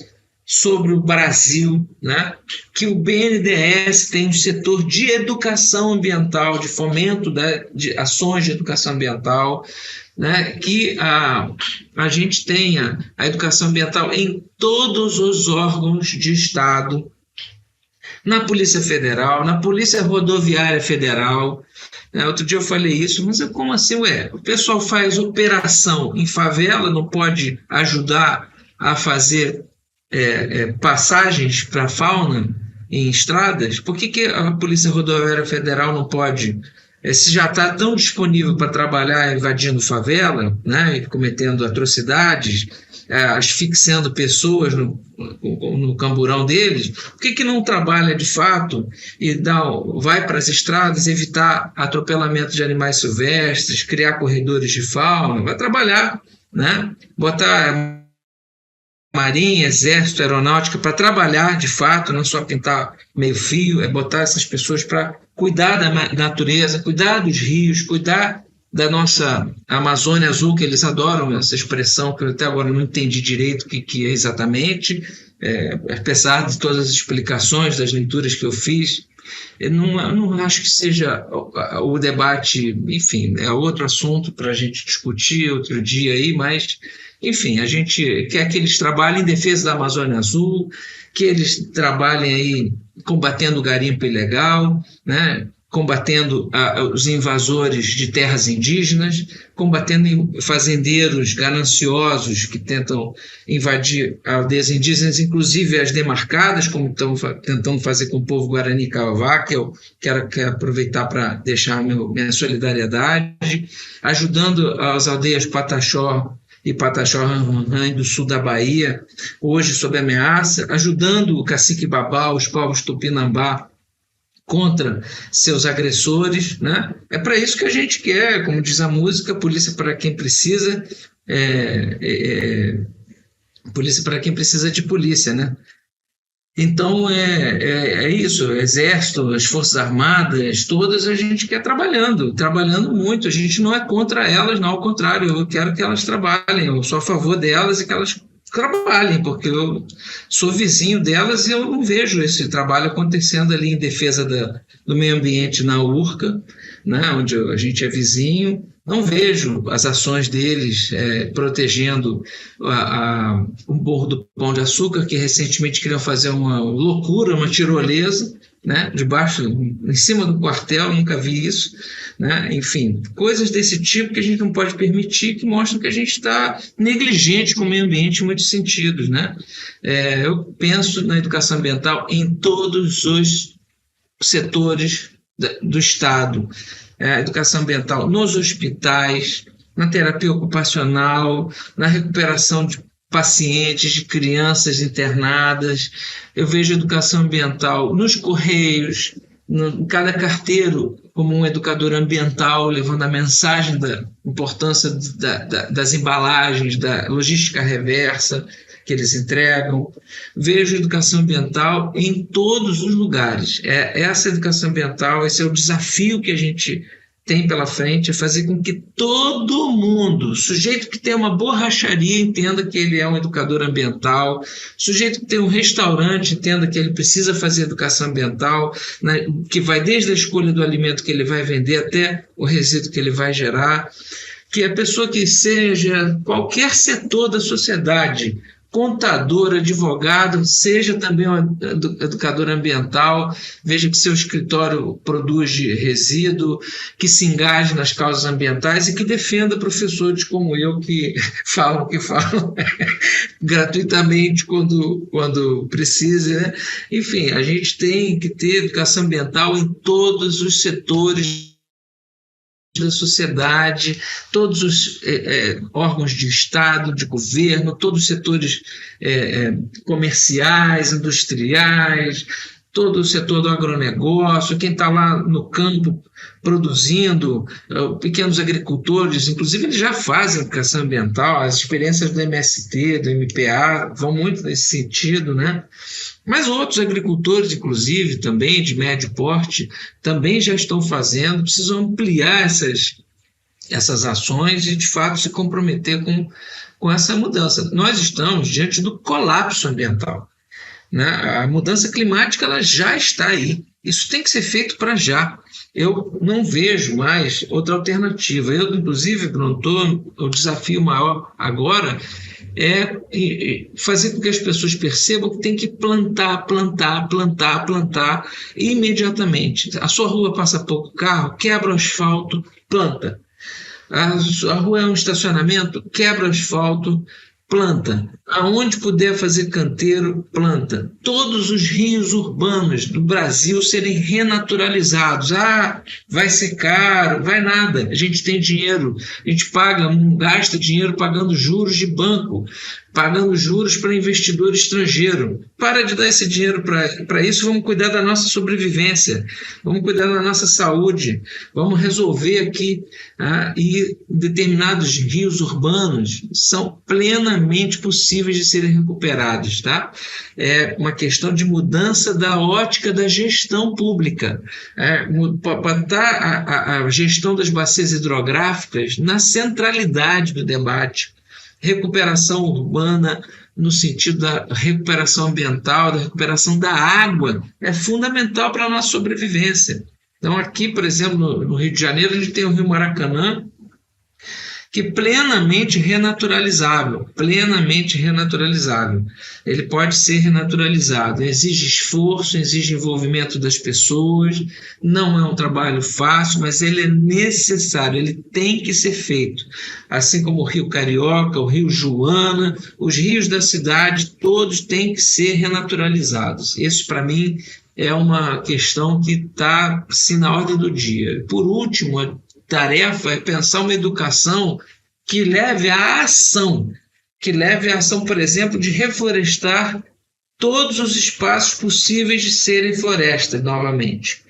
sobre o Brasil, né? Que o BNDES tem um setor de educação ambiental, de fomento de ações de educação ambiental, né? Que a gente tenha a educação ambiental em todos os órgãos de Estado, na Polícia Federal, na Polícia Rodoviária Federal. Outro dia eu falei isso, mas como assim? O pessoal faz operação em favela, não pode ajudar a fazer passagens para a fauna em estradas? Por que a Polícia Rodoviária Federal não pode? Se já está tão disponível para trabalhar invadindo favela, né, e cometendo atrocidades, asfixiando pessoas no camburão deles, por que não trabalha de fato e vai para as estradas evitar atropelamento de animais silvestres, criar corredores de fauna? Vai trabalhar, né? Botar Marinha, Exército, Aeronáutica para trabalhar de fato, não só pintar meio fio, botar essas pessoas para cuidar da natureza, cuidar dos rios, cuidar da nossa Amazônia Azul, que eles adoram essa expressão, que eu até agora não entendi direito o que é exatamente, apesar de todas as explicações das leituras que eu fiz. Eu não acho que seja o debate, enfim, é outro assunto para a gente discutir outro dia aí, mas, enfim, a gente quer que eles trabalhem em defesa da Amazônia Azul, que eles trabalhem aí combatendo o garimpo ilegal, né? Combatendo os invasores de terras indígenas, combatendo fazendeiros gananciosos que tentam invadir aldeias indígenas, inclusive as demarcadas, como estão tentando fazer com o povo Guarani Kaiowá, que eu quero aproveitar para deixar minha solidariedade, ajudando as aldeias Pataxó e Pataxó-Ranrã do sul da Bahia, hoje sob ameaça, ajudando o Cacique Babá, os povos Tupinambá, contra seus agressores, né? É para isso que a gente quer, como diz a música, polícia para quem precisa, polícia para quem precisa de polícia, né? Então é isso, o Exército, as Forças Armadas, todas a gente quer trabalhando muito. A gente não é contra elas, não, ao contrário, eu quero que elas trabalhem, eu sou a favor delas e que elas trabalhem, porque eu sou vizinho delas e eu não vejo esse trabalho acontecendo ali em defesa do meio ambiente na Urca, né, onde a gente é vizinho. Não vejo as ações deles protegendo o Morro do Pão de Açúcar, que recentemente queriam fazer uma loucura, uma tirolesa, né, em cima do quartel, nunca vi isso, né? Enfim, coisas desse tipo que a gente não pode permitir, que mostram que a gente está negligente com o meio ambiente em muitos sentidos, né? Eu penso na educação ambiental em todos os setores do Estado. A educação ambiental nos hospitais, na terapia ocupacional, na recuperação de pacientes, de crianças internadas. Eu vejo educação ambiental nos correios, em cada carteiro, como um educador ambiental, levando a mensagem da importância das embalagens, da logística reversa que eles entregam. Vejo educação ambiental em todos os lugares. Essa educação ambiental, esse é o desafio que a gente tem pela frente, é fazer com que todo mundo, sujeito que tem uma borracharia, entenda que ele é um educador ambiental, sujeito que tem um restaurante, entenda que ele precisa fazer educação ambiental, né, que vai desde a escolha do alimento que ele vai vender até o resíduo que ele vai gerar, que a pessoa que seja qualquer setor da sociedade, contador, advogado, seja também um educador ambiental, veja que seu escritório produz resíduo, que se engaje nas causas ambientais e que defenda professores como eu que falam gratuitamente quando precisa, né? Enfim, a gente tem que ter educação ambiental em todos os setores da sociedade, todos os órgãos de Estado, de governo, todos os setores comerciais, industriais, todo o setor do agronegócio, quem está lá no campo produzindo, pequenos agricultores, inclusive eles já fazem educação ambiental, as experiências do MST, do MPA vão muito nesse sentido, né? Mas outros agricultores, inclusive, também de médio porte, também já estão fazendo, precisam ampliar essas ações e, de fato, se comprometer com essa mudança. Nós estamos diante do colapso ambiental, né? A mudança climática ela já está aí. Isso tem que ser feito para já. Eu não vejo mais outra alternativa. Eu, inclusive, Bruno, o desafio maior agora é fazer com que as pessoas percebam que tem que plantar imediatamente. A sua rua passa pouco carro, quebra o asfalto, planta. A rua é um estacionamento, quebra o asfalto, planta. Aonde puder fazer canteiro, planta. Todos os rios urbanos do Brasil serem renaturalizados. Vai ser caro, vai nada. A gente tem dinheiro, a gente gasta dinheiro pagando juros de banco, pagando juros para investidor estrangeiro. Para de dar esse dinheiro para isso, vamos cuidar da nossa sobrevivência, vamos cuidar da nossa saúde, vamos resolver aqui. E determinados rios urbanos são plenamente possíveis de serem recuperados, tá? É uma questão de mudança da ótica da gestão pública, botar a gestão das bacias hidrográficas na centralidade do debate. Recuperação urbana no sentido da recuperação ambiental, da recuperação da água, é fundamental para a nossa sobrevivência. Então aqui, por exemplo, no Rio de Janeiro, a gente tem o Rio Maracanã, que é plenamente renaturalizável. Ele pode ser renaturalizado, exige esforço, exige envolvimento das pessoas, não é um trabalho fácil, mas ele é necessário, ele tem que ser feito. Assim como o Rio Carioca, o Rio Joana, os rios da cidade, todos têm que ser renaturalizados. Isso, para mim, é uma questão que está assim, na ordem do dia. Por último, tarefa é pensar uma educação que leve à ação, por exemplo, de reflorestar todos os espaços possíveis de serem florestas novamente.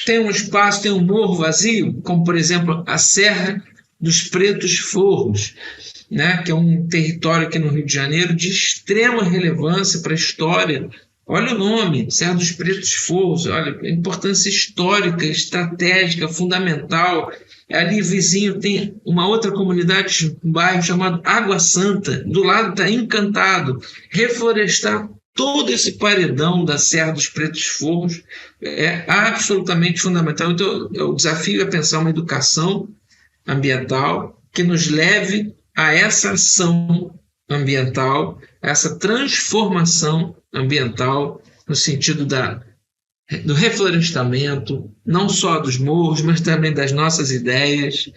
tem um espaço, tem um morro vazio, como, por exemplo, a Serra dos Pretos Forros, né, que é um território aqui no Rio de Janeiro de extrema relevância para a história. Olha o nome, Serra dos Pretos Forros, olha a importância histórica, estratégica, fundamental. Ali vizinho tem uma outra comunidade, um bairro chamado Água Santa, do lado está Encantado. Reflorestar todo esse paredão da Serra dos Pretos Forros é absolutamente fundamental. Então, o desafio é pensar uma educação ambiental que nos leve a essa ação ambiental, a essa transformação ambiental, no sentido do reflorestamento, não só dos morros, mas também das nossas ideias,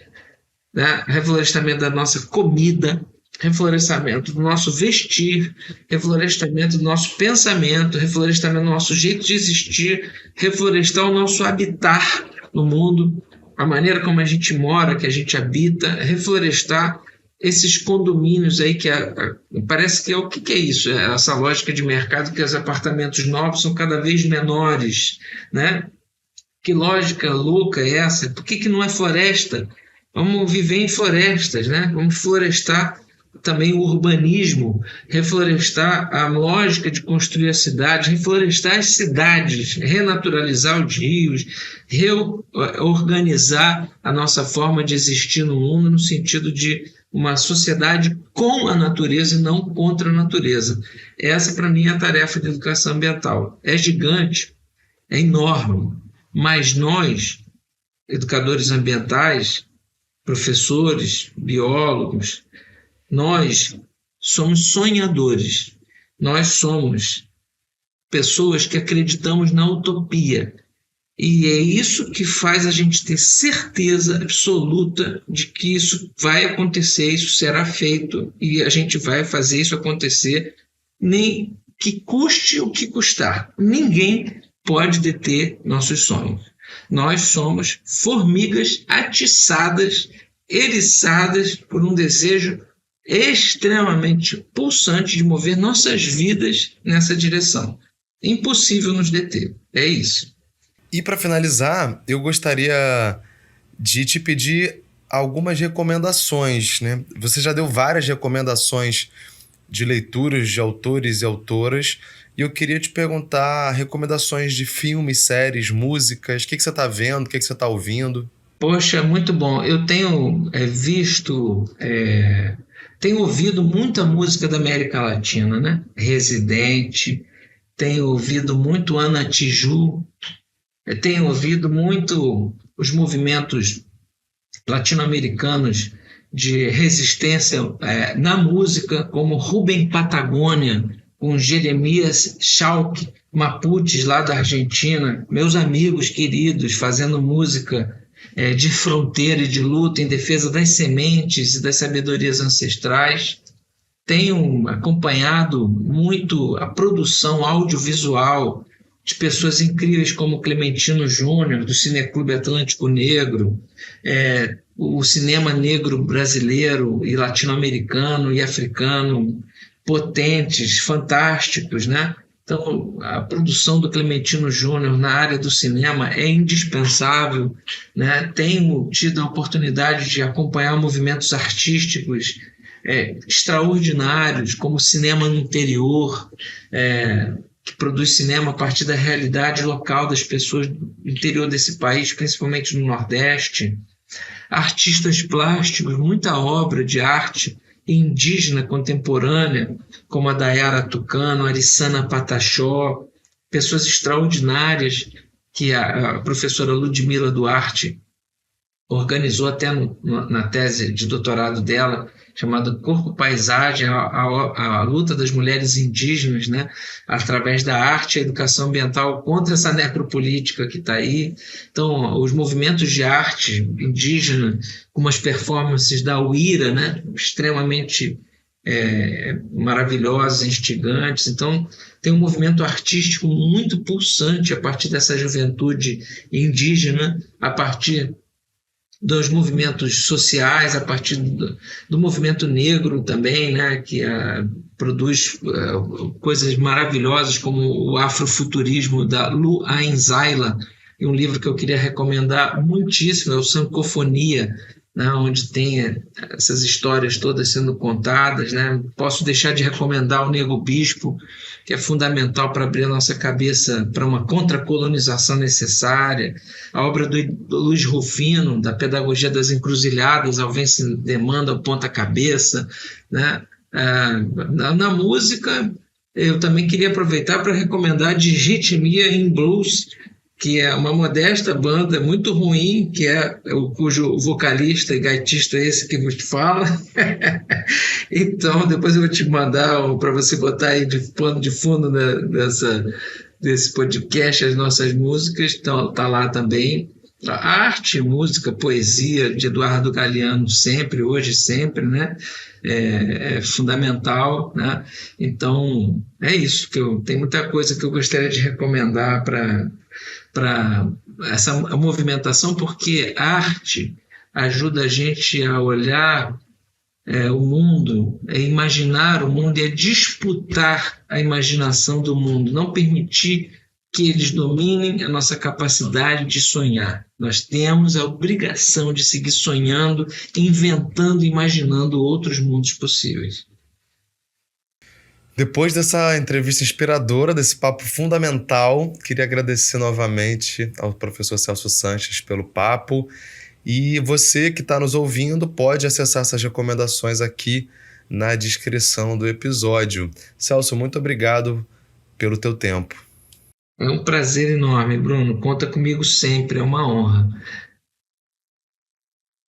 né? Reflorestamento da nossa comida, reflorestamento do nosso vestir, reflorestamento do nosso pensamento, reflorestamento do nosso jeito de existir, reflorestar o nosso habitat no mundo, a maneira como a gente mora, que a gente habita, reflorestar esses condomínios aí parece que o que é isso? É essa lógica de mercado que os apartamentos novos são cada vez menores, né? Que lógica louca é essa? Por que não é floresta? Vamos viver em florestas, né? Vamos florestar também o urbanismo, reflorestar a lógica de construir a cidade, reflorestar as cidades, renaturalizar os rios, reorganizar a nossa forma de existir no mundo no sentido de uma sociedade com a natureza e não contra a natureza. Essa, para mim, é a tarefa de educação ambiental. É gigante, é enorme, mas nós, educadores ambientais, professores, biólogos, nós somos sonhadores, nós somos pessoas que acreditamos na utopia. E é isso que faz a gente ter certeza absoluta de que isso vai acontecer, isso será feito e a gente vai fazer isso acontecer, nem que custe o que custar. Ninguém pode deter nossos sonhos. Nós somos formigas atiçadas, eriçadas por um desejo extremamente pulsante de mover nossas vidas nessa direção. Impossível nos deter. É isso. E para finalizar, eu gostaria de te pedir algumas recomendações, né? Você já deu várias recomendações de leituras de autores e autoras, e eu queria te perguntar recomendações de filmes, séries, músicas, o que você está vendo, o que você está ouvindo? Poxa, muito bom. Eu tenho tenho ouvido muita música da América Latina, né? Residente, tenho ouvido muito Ana Tijoux, tenho ouvido muito os movimentos latino-americanos de resistência na música, como Rubem Patagônia, com Jeremias Schalk, Mapuches lá da Argentina, meus amigos queridos fazendo música de fronteira e de luta em defesa das sementes e das sabedorias ancestrais. Tenho acompanhado muito a produção audiovisual de pessoas incríveis como Clementino Júnior, do Cineclube Atlântico Negro, o cinema negro brasileiro e latino-americano e africano, potentes, fantásticos, né? Então, a produção do Clementino Júnior na área do cinema é indispensável, né? Tenho tido a oportunidade de acompanhar movimentos artísticos extraordinários, como o Cinema no Interior, que produz cinema a partir da realidade local das pessoas do interior desse país, principalmente no Nordeste. Artistas plásticos, muita obra de arte indígena contemporânea, como a Dayara Tucano, Arissana Pataxó, pessoas extraordinárias que a professora Ludmila Duarte organizou até na tese de doutorado dela, chamada Corpo-Paisagem, a luta das mulheres indígenas, né, através da arte e a educação ambiental contra essa necropolítica que está aí. Então, os movimentos de arte indígena, como as performances da Uira, né, extremamente maravilhosas, instigantes. Então, tem um movimento artístico muito pulsante a partir dessa juventude indígena, a partir dos movimentos sociais, a partir do movimento negro também, né, que produz coisas maravilhosas como o afrofuturismo da Lu Ain Zaila E um livro que eu queria recomendar muitíssimo é o Sancofonia, né, onde tem essas histórias todas sendo contadas, né? Posso deixar de recomendar o Nego Bispo, que é fundamental para abrir a nossa cabeça para uma contracolonização necessária, a obra do Luiz Rufino, da Pedagogia das Encruzilhadas, ao Vence Demanda, ao Ponta-Cabeça, né? Na música, eu também queria aproveitar para recomendar Digitmia in Blues, que é uma modesta banda muito ruim, cujo vocalista e gaitista é esse que vos fala. Então, depois eu vou te mandar para você botar aí de pano de fundo desse podcast as nossas músicas, então tá lá também. A arte, música, poesia de Eduardo Galeano sempre, hoje sempre, né? É fundamental, né? Então, é isso, tem muita coisa que eu gostaria de recomendar para essa movimentação, porque a arte ajuda a gente a olhar o mundo, a imaginar o mundo e a disputar a imaginação do mundo, não permitir que eles dominem a nossa capacidade de sonhar. Nós temos a obrigação de seguir sonhando, inventando, imaginando outros mundos possíveis. Depois dessa entrevista inspiradora, desse papo fundamental, queria agradecer novamente ao professor Celso Sanches pelo papo. E você que está nos ouvindo pode acessar essas recomendações aqui na descrição do episódio. Celso, muito obrigado pelo teu tempo. É um prazer enorme, Bruno. Conta comigo sempre, é uma honra.